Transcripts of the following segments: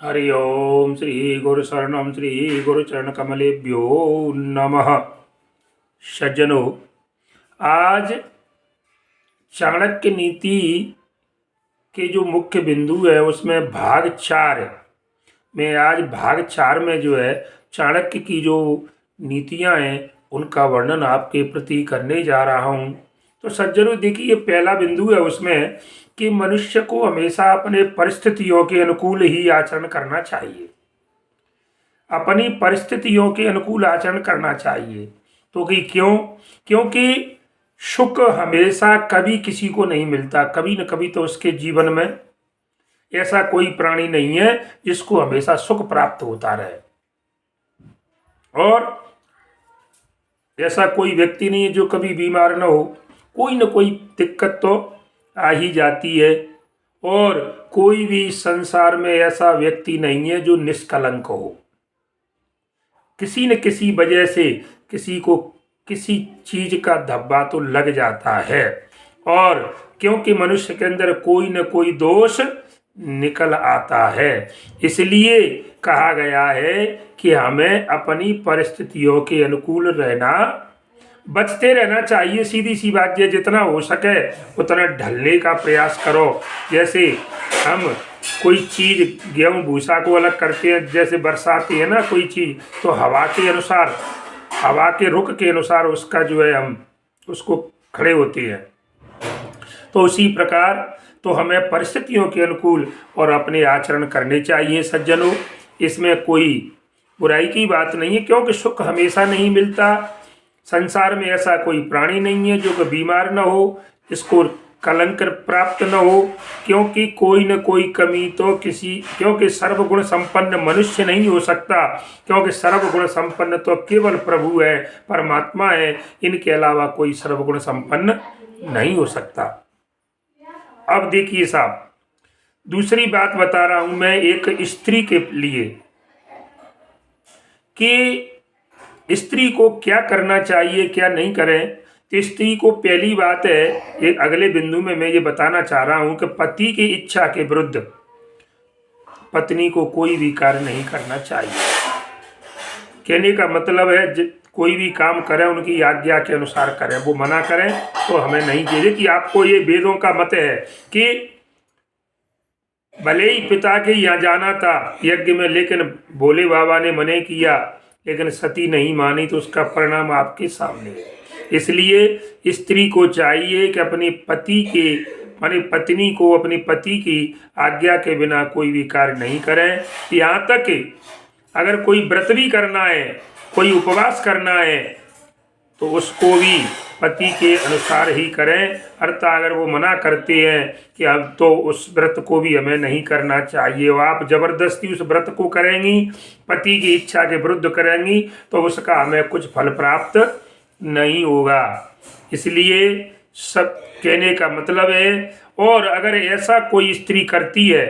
हरि ओम श्री गुरु शरणम श्री गुरु चरण कमलेभ्यो नमः। सज्जनों, आज चाणक्य नीति के जो मुख्य बिंदु है उसमें भाग 4 है। मैं आज भाग 4 में जो है चाणक्य की जो नीतियां हैं उनका वर्णन आपके प्रति करने जा रहा हूं। तो सज्जनों देखिए, पहला बिंदु है उसमें कि मनुष्य को हमेशा अपने परिस्थितियों के अनुकूल ही आचरण करना चाहिए। अपनी परिस्थितियों के अनुकूल आचरण करना चाहिए। तो कि क्यों? क्योंकि सुख हमेशा कभी किसी को नहीं मिलता। कभी न कभी तो उसके जीवन में ऐसा कोई प्राणी नहीं है जिसको हमेशा सुख प्राप्त होता रहे, और ऐसा कोई व्यक्ति नहीं है जो कभी बीमार न हो। कोई न कोई दिक्कत तो आ ही जाती है, और कोई भी संसार में ऐसा व्यक्ति नहीं है जो निष्कलंक हो। किसी न किसी वजह से किसी को किसी चीज का धब्बा तो लग जाता है, और क्योंकि मनुष्य के अंदर कोई न कोई दोष निकल आता है, इसलिए कहा गया है कि हमें अपनी परिस्थितियों के अनुकूल रहना, बचते रहना चाहिए। सीधी सी बात है, जितना हो सके उतना ढलने का प्रयास करो। जैसे हम कोई चीज गेहूं भूसा को अलग करते हैं, जैसे बरसाती है ना कोई चीज, तो हवा के अनुसार, हवा के रुख के अनुसार उसका जो है हम उसको खड़े होते हैं। तो उसी प्रकार तो हमें परिस्थितियों के अनुकूल और अपने आचरण करने चाहिए सज्जनों। इसमें कोई बुराई की बात नहीं है, क्योंकि सुख हमेशा नहीं मिलता। संसार में ऐसा कोई प्राणी नहीं है जो कि बीमार न हो, इसको कलंक प्राप्त न हो, क्योंकि कोई न कोई कमी तो क्योंकि सर्वगुण संपन्न मनुष्य नहीं हो सकता, क्योंकि सर्वगुण संपन्न तो केवल प्रभु है, परमात्मा है। इनके अलावा कोई सर्वगुण संपन्न नहीं हो सकता। अब देखिए साहब, दूसरी बात बता रहा हूं मैं एक स्त्री के लिए कि स्त्री को क्या करना चाहिए क्या नहीं करें। तो स्त्री को पहली बात है, एक अगले बिंदु में मैं ये बताना चाह रहा हूं कि पति की इच्छा के विरुद्ध पत्नी को कोई भी कार्य नहीं करना चाहिए। कहने का मतलब है कोई भी काम करें उनकी आज्ञा के अनुसार करें। वो मना करें तो हमें नहीं चाहिए। कि आपको ये वेदों का मत है कि भले ही पिता के यहाँ जाना था यज्ञ में, लेकिन भोले बाबा ने मने किया, लेकिन सती नहीं मानी, तो उसका परिणाम आपके सामने है। इसलिए स्त्री को चाहिए कि अपने पति के माने पत्नी को अपनी पति की आज्ञा के बिना कोई भी कार्य नहीं करें। यहाँ तक कि अगर कोई व्रत भी करना है, कोई उपवास करना है, तो उसको भी पति के अनुसार ही करें। अर्थात अगर वो मना करते हैं कि अब तो उस व्रत को भी हमें नहीं करना चाहिए, और आप जबरदस्ती उस व्रत को करेंगी, पति की इच्छा के विरुद्ध करेंगी, तो उसका हमें कुछ फल प्राप्त नहीं होगा। इसलिए सब कहने का मतलब है, और अगर ऐसा कोई स्त्री करती है,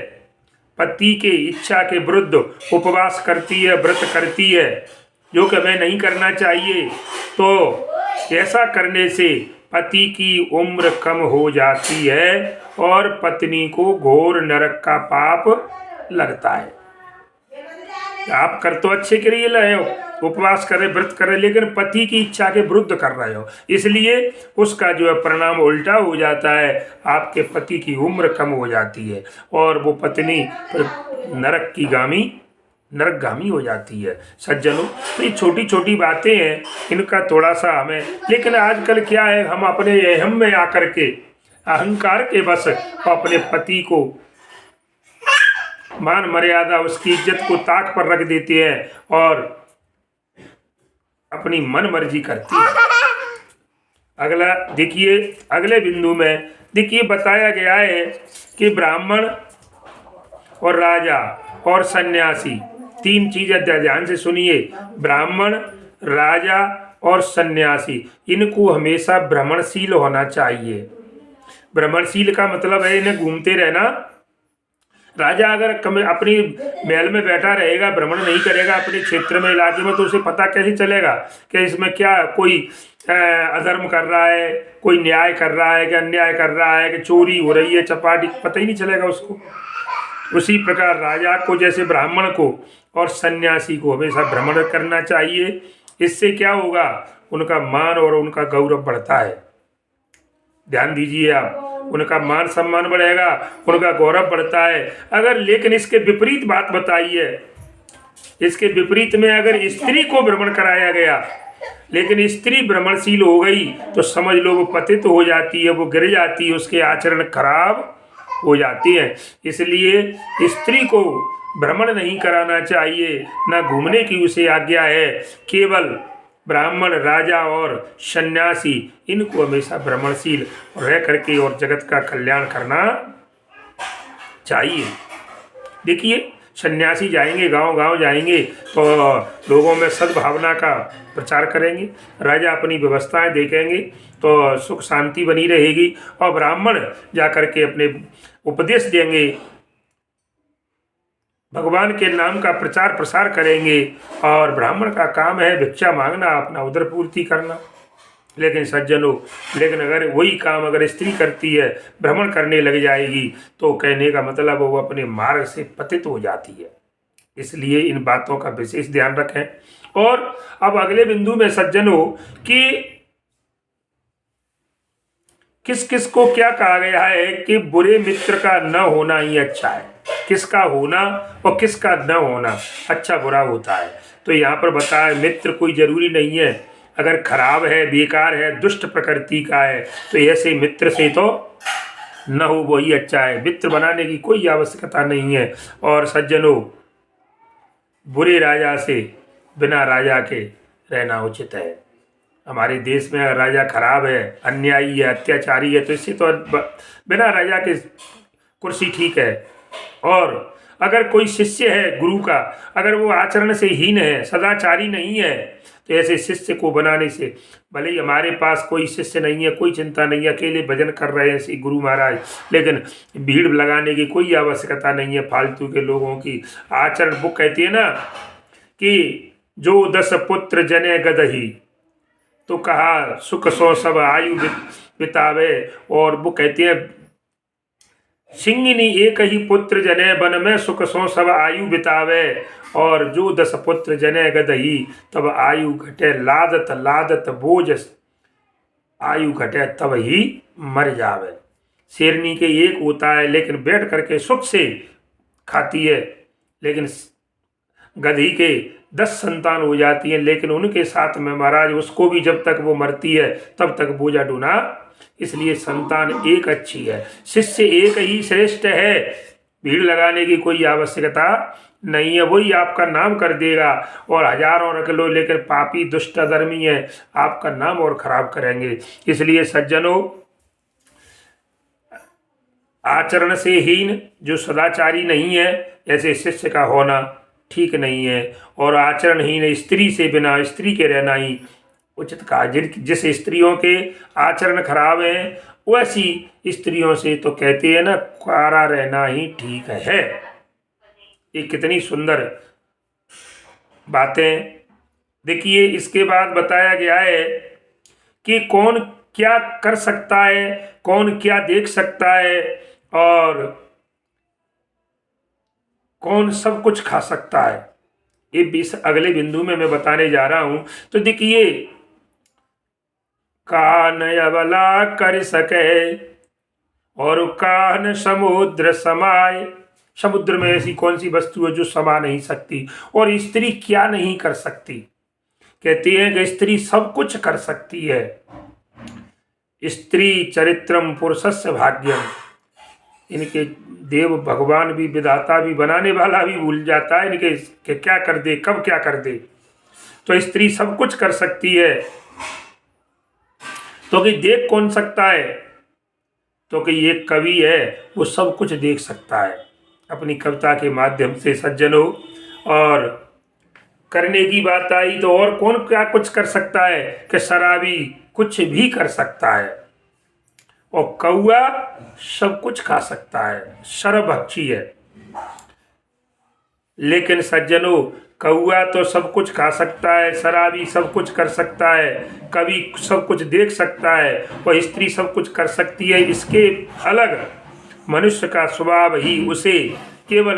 पति के इच्छा के विरुद्ध उपवास करती है, व्रत करती है, जो कि हमें नहीं करना चाहिए, तो ऐसा करने से पति की उम्र कम हो जाती है और पत्नी को घोर नरक का पाप लगता है। आप कर तो अच्छे के लिए रहे हो, उपवास कर रहे, व्रत कर रहे, लेकिन पति की इच्छा के विरुद्ध कर रहे हो, इसलिए उसका जो है परिणाम उल्टा हो जाता है। आपके पति की उम्र कम हो जाती है और वो पत्नी नरकगामी हो जाती है। सज्जनों, तो ये छोटी छोटी बातें हैं, इनका थोड़ा सा हमें, लेकिन आजकल क्या है, हम अपने अहम में आकर के अहंकार के बस अपने पति को मान मर्यादा, उसकी इज्जत को ताक पर रख देते हैं और अपनी मन मर्जी करती है। अगला देखिए, अगले बिंदु में देखिए बताया गया है कि ब्राह्मण और राजा और सन्यासी, तीन चीजें ध्यान से सुनिए। ब्राह्मण, राजा और सन्यासी, इनको हमेशा भ्रमणशील होना चाहिए। भ्रमणशील का मतलब है इन्हें घूमते रहना। राजा अगर अपनी महल में बैठा रहेगा, भ्रमण नहीं करेगा अपने क्षेत्र में, इलाके में, तो उसे पता कैसे चलेगा कि इसमें क्या कोई अधर्म कर रहा है, कोई न्याय कर रहा है कि अन्याय कर रहा है, कि चोरी हो रही है, चपाटी, पता ही नहीं चलेगा उसको। उसी प्रकार राजा को जैसे ब्राह्मण को और सन्यासी को हमेशा भ्रमण करना चाहिए। इससे क्या होगा, उनका मान और उनका गौरव बढ़ता है। ध्यान दीजिए आप, उनका मान सम्मान बढ़ेगा, उनका गौरव बढ़ता है। अगर लेकिन इसके विपरीत बात बताइए, इसके विपरीत में अगर स्त्री को भ्रमण कराया गया लेकिन स्त्री भ्रमणशील हो गई तो समझ लो वो पतित हो जाती है, वो गिर जाती है, उसके आचरण खराब हो जाती है। इसलिए स्त्री को भ्रमण नहीं कराना चाहिए, ना घूमने की उसे आज्ञा है। केवल ब्राह्मण, राजा और सन्यासी, इनको हमेशा भ्रमणशील रह करके और जगत का कल्याण करना चाहिए। देखिए, सन्यासी जाएंगे, गांव गांव जाएंगे तो लोगों में सद्भावना का प्रचार करेंगे, राजा अपनी व्यवस्थाएं देखेंगे तो सुख शांति बनी रहेगी, और ब्राह्मण जाकर के अपने उपदेश देंगे, भगवान के नाम का प्रचार प्रसार करेंगे। और ब्राह्मण का काम है भिक्षा मांगना, अपना उदर पूर्ति करना। लेकिन सज्जनों, लेकिन अगर वही काम अगर स्त्री करती है, भ्रमण करने लग जाएगी, तो कहने का मतलब वो अपने मार्ग से पतित हो जाती है। इसलिए इन बातों का विशेष ध्यान रखें। और अब अगले बिंदु में सज्जनों कि किस किस को क्या कहा गया है कि बुरे मित्र का न होना ही अच्छा है। किसका होना और किसका न होना अच्छा बुरा होता है। तो यहाँ पर बताया मित्र कोई जरूरी नहीं है, अगर खराब है, बेकार है, दुष्ट प्रकृति का है तो ऐसे मित्र से तो न हो, वही अच्छा है। मित्र बनाने की कोई आवश्यकता नहीं है। और सज्जनों, बुरे राजा से बिना राजा के रहना उचित है। हमारे देश में अगर राजा खराब है, अन्यायी है, अत्याचारी है, तो इससे तो बिना राजा के कुर्सी ठीक है। और अगर कोई शिष्य है गुरु का, अगर वो आचरण से हीन है, सदाचारी नहीं है, तो ऐसे शिष्य को बनाने से, भले ही हमारे पास कोई शिष्य नहीं है, कोई चिंता नहीं है, अकेले भजन कर रहे हैं श्री गुरु महाराज, लेकिन भीड़ लगाने की कोई आवश्यकता नहीं है फालतू के लोगों की। आचरण बुक कहती है ना कि जो 10 पुत्र जने गदही, तो कहा सुख सो सब आयु बितावे। और वो कहती है सिंगिनी एक ही पुत्र जने बन में सुख सो सब आयु बितावे। और जो 10 पुत्र जने गदही, तब आयु घटे लादत लादत बोझ, आयु घटे तब ही मर जावे। शेरनी के एक होता है लेकिन बैठ करके सुख से खाती है, लेकिन गधी के 10 संतान हो जाती हैं, लेकिन उनके साथ में महाराज उसको भी जब तक वो मरती है तब तक बोझा ढूंढा। इसलिए संतान एक अच्छी है, शिष्य एक ही श्रेष्ठ है। भीड़ लगाने की कोई आवश्यकता नहीं है, वही आपका नाम कर देगा। और हजारों रख लो लेकिन पापी दुष्ट अधर्मी है, आपका नाम और खराब करेंगे। इसलिए सज्जनों, आचरण से हीन, जो सदाचारी नहीं है, ऐसे शिष्य का होना ठीक नहीं है। और आचरणहीन स्त्री से बिना स्त्री के रहना ही उचित कहा। जिस स्त्रियों के आचरण खराब हैं, वैसी स्त्रियों से तो कहते हैं ना, कुआरा रहना ही ठीक है। ये कितनी सुंदर बातें। देखिए, इसके बाद बताया गया है कि कौन क्या कर सकता है, कौन क्या देख सकता है, और कौन सब कुछ खा सकता है। ये 20 अगले बिंदु में मैं बताने जा रहा हूं। तो देखिए, कान अबला कर सके और कान समुद्र समाए। समुद्र में ऐसी कौन सी वस्तु है जो समा नहीं सकती, और स्त्री क्या नहीं कर सकती। कहती है कि स्त्री सब कुछ कर सकती है। स्त्री चरित्रम पुरुषस्य भाग्यम। इनके देव भगवान भी, विधाता भी, बनाने वाला भी भूल जाता है इनके कि क्या कर दे, कब क्या कर दे। तो स्त्री सब कुछ कर सकती है। तो कि देख कौन सकता है, तो कि ये कवि है वो सब कुछ देख सकता है अपनी कविता के माध्यम से सज्जनों। और करने की बात आई तो और कौन क्या कुछ कर सकता है कि शराबी कुछ भी कर सकता है, और कौआ सब कुछ खा सकता है, सर्वभक्षी है। लेकिन सज्जनों, कौआ तो सब कुछ खा सकता है, शराबी सब कुछ कर सकता है, कवि सब कुछ देख सकता है, और स्त्री सब कुछ कर सकती है। इसके अलग मनुष्य का स्वभाव ही उसे केवल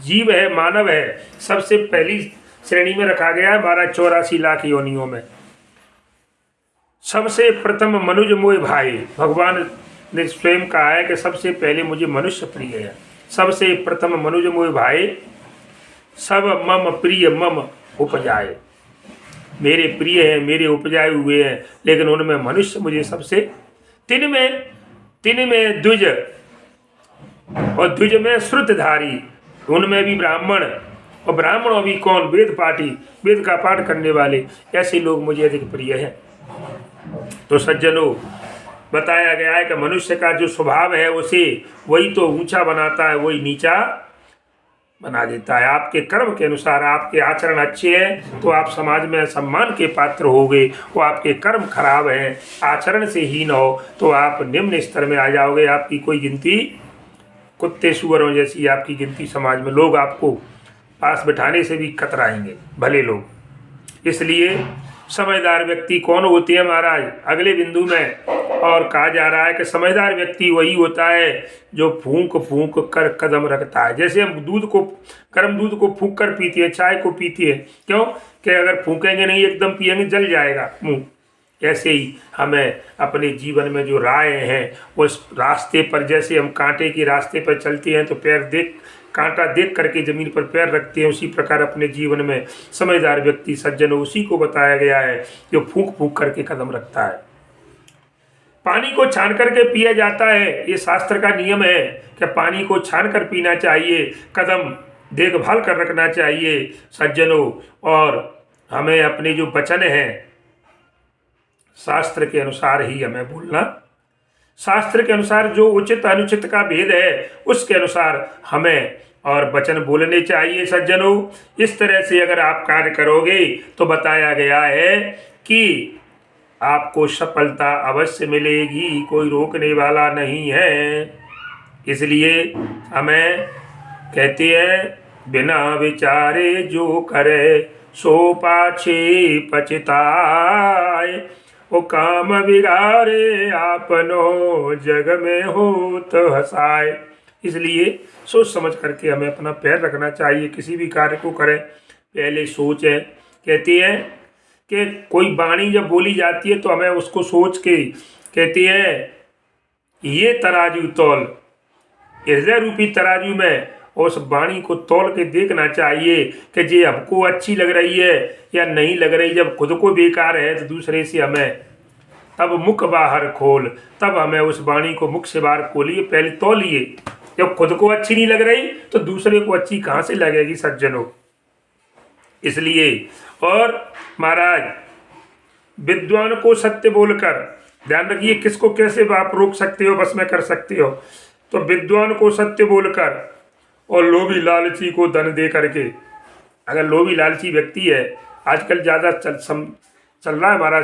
जीव है, मानव है, सबसे पहली श्रेणी में रखा गया है 1284 लाख योनियों में। सबसे प्रथम मनुज मोय भाई, भगवान ने स्वयं कहा है कि सबसे पहले मुझे मनुष्य प्रिय है। सबसे प्रथम मनुज मोय भाई, सब मम प्रिय मम उपजाए, मेरे प्रिय हैं, मेरे उपजाए हुए हैं, लेकिन उनमें मनुष्य मुझे सबसे, तिन में द्विज, और द्विज में श्रुतधारी, उनमें भी ब्राह्मण, और ब्राह्मणों भी कौन, वेद पाठी, वेद का पाठ करने वाले, ऐसे लोग मुझे अधिक प्रिय हैं। तो सज्जनों, बताया गया है कि मनुष्य का जो स्वभाव है उसे वही तो ऊंचा बनाता है, वही नीचा बना देता है। आपके कर्म के अनुसार आपके आचरण अच्छे हैं तो आप समाज में सम्मान के पात्र होगे, वो आपके कर्म खराब हैं, आचरण से हीन हो तो आप निम्न स्तर में आ जाओगे। आपकी कोई गिनती कुत्ते सुअरों जैसी आपकी गिनती समाज में, लोग आपको पास बिठाने से भी कतराएंगे भले लोग। इसलिए समझदार व्यक्ति कौन होते हैं महाराज, अगले बिंदु में और कहा जा रहा है कि समझदार व्यक्ति वही होता है जो फूंक फूंक कर कदम रखता है। जैसे हम दूध को, गर्म दूध को फूंक कर पीते हैं, चाय को पीते हैं, क्यों कि अगर फूंकेंगे नहीं एकदम पिएंगे जल जाएगा मुंह। ऐसे ही हमें अपने जीवन में जो राय हैं उस रास्ते पर, जैसे हम कांटे के रास्ते पर चलते हैं तो कांटा देख करके जमीन पर पैर रखते हैं, उसी प्रकार अपने जीवन में समझदार व्यक्ति सज्जन उसी को बताया गया है जो फूंक फूंक करके कदम रखता है। पानी को छान करके पिया जाता है, ये शास्त्र का नियम है कि पानी को छान कर पीना चाहिए, कदम देखभाल कर रखना चाहिए सज्जनों। और हमें अपने जो वचन हैं शास्त्र के अनुसार ही हमें बोलना, शास्त्र के अनुसार जो उचित अनुचित का भेद है उसके अनुसार हमें और वचन बोलने चाहिए सज्जनों। इस तरह से अगर आप कार्य करोगे तो बताया गया है कि आपको सफलता अवश्य मिलेगी, कोई रोकने वाला नहीं है। इसलिए हमें कहते हैं बिना विचारे जो करे सो पाछे पछताए, वो काम बिगाड़े आपनो जग में हो तो हंसाए। इसलिए सोच समझ करके हमें अपना पैर रखना चाहिए, किसी भी कार्य को करें पहले सोचें। कहती है कि कोई वाणी जब बोली जाती है तो हमें उसको सोच के, कहती है ये तराजू तौल, हृदय रूपी तराजू में उस वाणी को तौल के देखना चाहिए कि ये हमको अच्छी लग रही है या नहीं लग रही। जब खुद को बेकार है तो दूसरे से हमें, तब मुख बाहर खोल, तब हमें उस वाणी को मुख से बाहर खोलिए, पहले तौलिए। जब खुद को अच्छी नहीं लग रही तो दूसरे को अच्छी कहाँ से लगेगी सज्जनों। इसलिए और महाराज विद्वान को सत्य बोलकर, ध्यान रखिए किसको कैसे आप रोक सकते हो, बस में कर सकते हो। तो विद्वान को सत्य बोलकर और लोभी लालची को धन दे करके, अगर लोभी लालची व्यक्ति है, आजकल ज़्यादा चल रहा है हमारा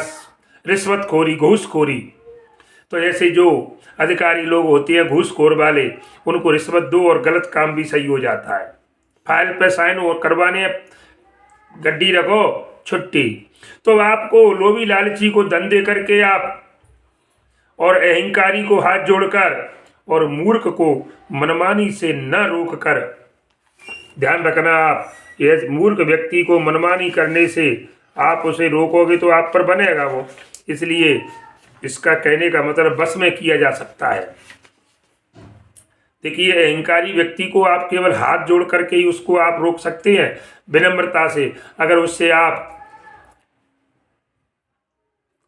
रिश्वतखोरी, घूसखोरी। तो ऐसे जो अधिकारी लोग होते हैं घूसखोर वाले, उनको रिश्वत दो और गलत काम भी सही हो जाता है। फाइल पे साइन और करवाने, गड्डी रखो छुट्टी। तो आपको लोभी लालची को धन दे करके आप, और अहंकारी को हाथ जोड़कर और मूर्ख को मनमानी से न रोक कर, ध्यान रखना आप, ये मूर्ख व्यक्ति को मनमानी करने से आप उसे रोकोगे तो आप पर बनेगा वो। इसलिए इसका कहने का मतलब बस में किया जा सकता है। देखिए अहंकारी व्यक्ति को आप केवल हाथ जोड़ करके ही उसको आप रोक सकते हैं विनम्रता से। अगर उससे आप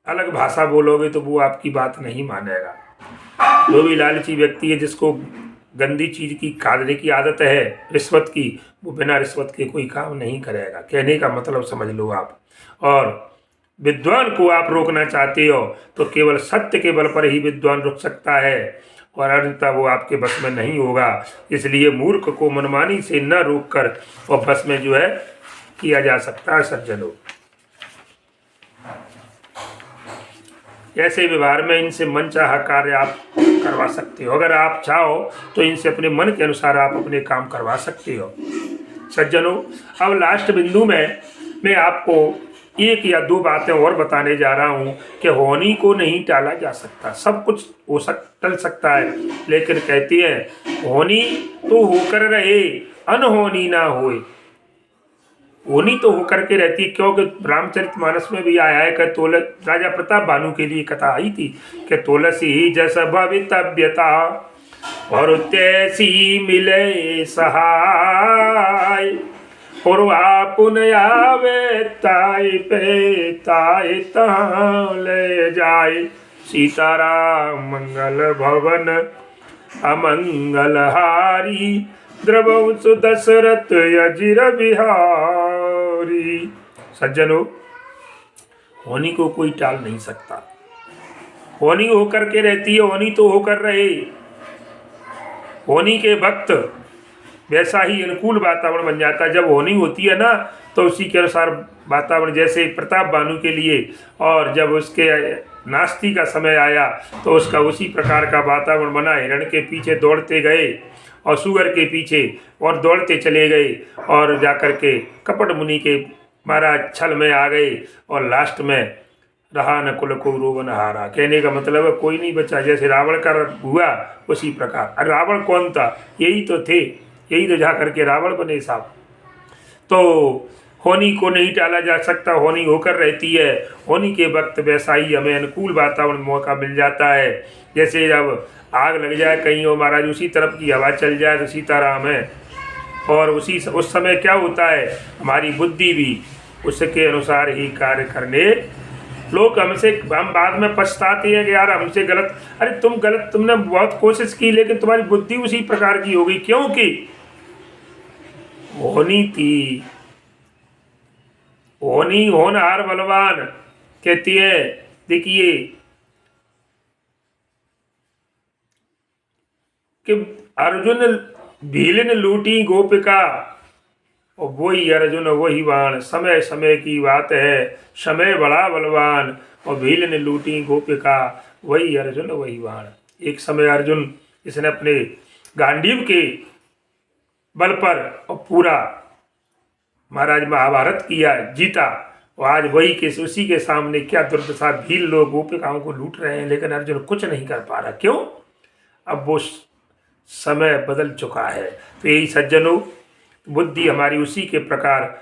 अलग भाषा बोलोगे तो वो आपकी बात नहीं मानेगा। लोभी लालची व्यक्ति है जिसको गंदी चीज की खाने की आदत है, रिश्वत की, वो बिना रिश्वत के कोई काम नहीं करेगा। कहने का मतलब समझ लो आप। और विद्वान को आप रोकना चाहते हो तो केवल सत्य के बल पर ही विद्वान रुक सकता है, और अन्यथा वो आपके बस में नहीं होगा। इसलिए मूर्ख को मनमानी से न रोक कर और बस में जो है किया जा सकता है सज्जनों। ऐसे व्यवहार में इनसे मनचाहा कार्य आप करवा सकते हो। अगर आप चाहो तो इनसे अपने मन के अनुसार आप अपने काम करवा सकते हो सज्जनों। अब लास्ट बिंदु में मैं आपको एक या दो बातें और बताने जा रहा हूँ कि होनी को नहीं टाला जा सकता। सब कुछ टल सकता है, लेकिन कहती है होनी तो होकर रहे, अनहोनी ना होए। होनी तो होकर के रहती, क्योंकि रामचरितमानस में भी आया है कि राजा प्रताप भानु के लिए कथा आई थी कि तुलसी जस भवितव्यता और तैसी मिले सहाय, पुरवा पुन आवे ताय पे ताय तहाँ ले जाए। सीताराम मंगल भवन अमंगल हारी, द्रवंश दशरथ अजिर बिहारी। सज्जनों, होनी को कोई टाल नहीं सकता। होनी होकर के रहती है, होनी तो होकर रहे। होनी के वक्त वैसा ही अनुकूल वातावरण बन जाता है। जब होनी होती है ना, तो उसी के अनुसार वातावरण, जैसे प्रताप भानु के लिए, और जब उसके नास्ती का समय आया तो उसका उसी प्रकार का वातावरण बना। हिरण के पीछे दौड़ते गए और सुअर के पीछे और दौड़ते चले गए, और जाकर के कपट मुनि के महाराज छल में आ गए, और लास्ट में रहा न कुल को रोवन हारा। कहने का मतलब है कोई नहीं बचा। जैसे रावण का हुआ उसी प्रकार। अरे रावण कौन था? यही तो थे, यही तो जा करके रावण बने साहब। तो होनी को नहीं टाला जा सकता, होनी होकर रहती है। होनी के वक्त वैसा ही हमें अनुकूल वातावरण मौका मिल जाता है। जैसे जब आग लग जाए कहीं और महाराज उसी तरफ की हवा चल जाए तो सीताराम है। और उस समय क्या होता है, हमारी बुद्धि भी उसके अनुसार ही कार्य करने। लोग हम बाद में पछताते हैं कि यार हमसे गलत, अरे तुमने बहुत कोशिश की लेकिन तुम्हारी बुद्धि उसी प्रकार की हो गई, क्योंकि होनी थी। होनी होनहार बलवान कहती है। देखिए कि अर्जुन भीलन लूटी गोपिका, और वही अर्जुन वही बाण, समय समय की बात है, समय बड़ा बलवान, और भील ने लूटी गोपिका, वही अर्जुन वही बाण। एक समय अर्जुन, इसने अपने गांडीव के बल पर और पूरा महाराज महाभारत किया, जीता, और आज वही के उसी के सामने क्या दुर्दशा, भील लोग गोपिकाओं को लूट रहे हैं, लेकिन अर्जुन कुछ नहीं कर पा रहा। क्यों? अब वो समय बदल चुका है। तो यही सज्जनों, बुद्धि हमारी उसी के प्रकार